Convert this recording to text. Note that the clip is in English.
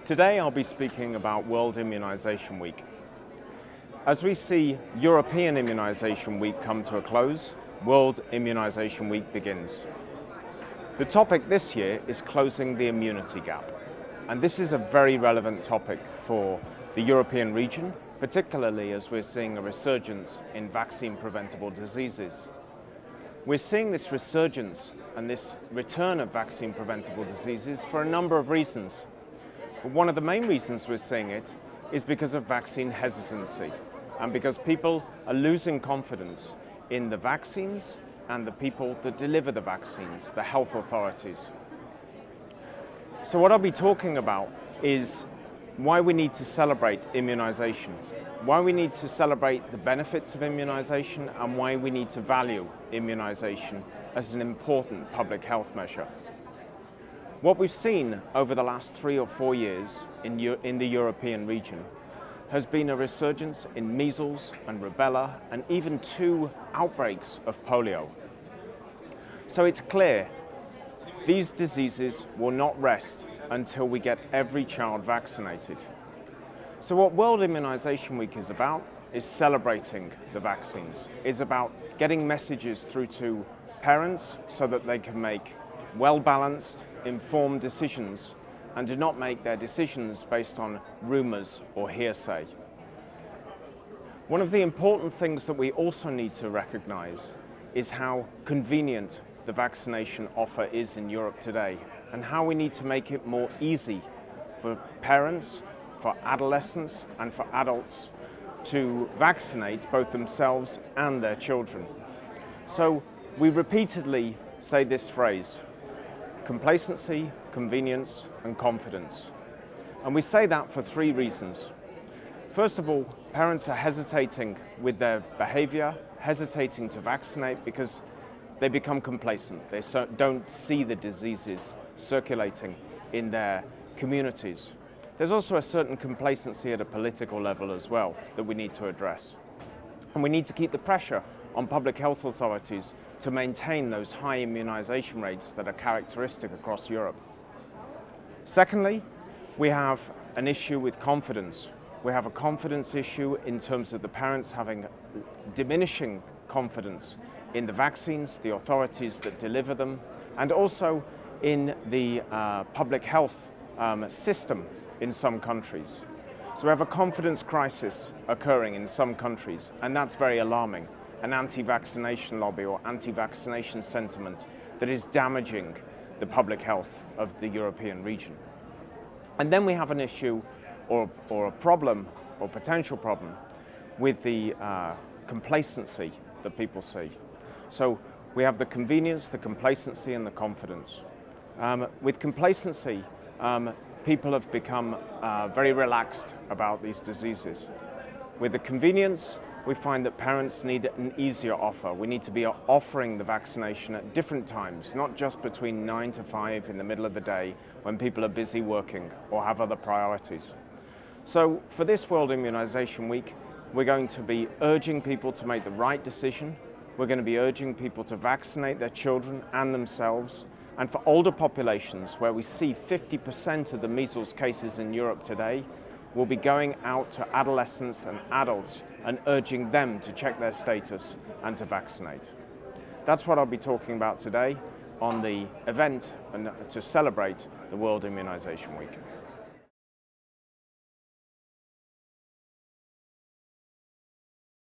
Today I'll be speaking about World Immunization Week. As we see European Immunization Week come to a close, World Immunization Week begins. The topic this year is closing the immunity gap. And this is a very relevant topic for the European region, particularly as we're seeing a resurgence in vaccine-preventable diseases. We're seeing this resurgence and this return of vaccine-preventable diseases for a number of reasons. But one of the main reasons we're seeing it is because of vaccine hesitancy and because people are losing confidence in the vaccines and the people that deliver the vaccines, the health authorities. So what I'll be talking about is why we need to celebrate immunization, why we need to celebrate the benefits of immunization, and why we need to value immunization as an important public health measure. What we've seen over the last 3 or 4 years in the European region has been a resurgence in measles and rubella and even 2 outbreaks of polio. So it's clear these diseases will not rest until we get every child vaccinated. So what World Immunization Week is about is celebrating the vaccines, is about getting messages through to parents so that they can make well-balanced, informed decisions and do not make their decisions based on rumors or hearsay. One of the important things that we also need to recognize is how convenient the vaccination offer is in Europe today and how we need to make it more easy for parents, for adolescents and for adults to vaccinate both themselves and their children. So we repeatedly say this phrase: complacency, convenience, and confidence. And we say that for 3 reasons. First of all, parents are hesitating with their behavior, hesitating to vaccinate because they become complacent. They don't see the diseases circulating in their communities. There's also a certain complacency at a political level as well that we need to address. And we need to keep the pressure on public health authorities to maintain those high immunization rates that are characteristic across Europe. Secondly, we have an issue with confidence. We have a confidence issue in terms of the parents having diminishing confidence in the vaccines, the authorities that deliver them, and also in the public health system in some countries. So we have a confidence crisis occurring in some countries, and that's very alarming. An anti-vaccination lobby or anti-vaccination sentiment that is damaging the public health of the European region. And then we have an issue or a problem or potential problem with the complacency that people see. So we have the convenience, the complacency, and the confidence. With complacency, people have become very relaxed about these diseases. With the convenience, we find that parents need an easier offer. We need to be offering the vaccination at different times, not just between 9 to 5 in the middle of the day when people are busy working or have other priorities. So for this World Immunization Week, we're going to be urging people to make the right decision. We're going to be urging people to vaccinate their children and themselves. And for older populations, where we see 50% of the measles cases in Europe today, we'll be going out to adolescents and adults and urging them to check their status and to vaccinate. That's what I'll be talking about today on the event and to celebrate the World Immunization Week.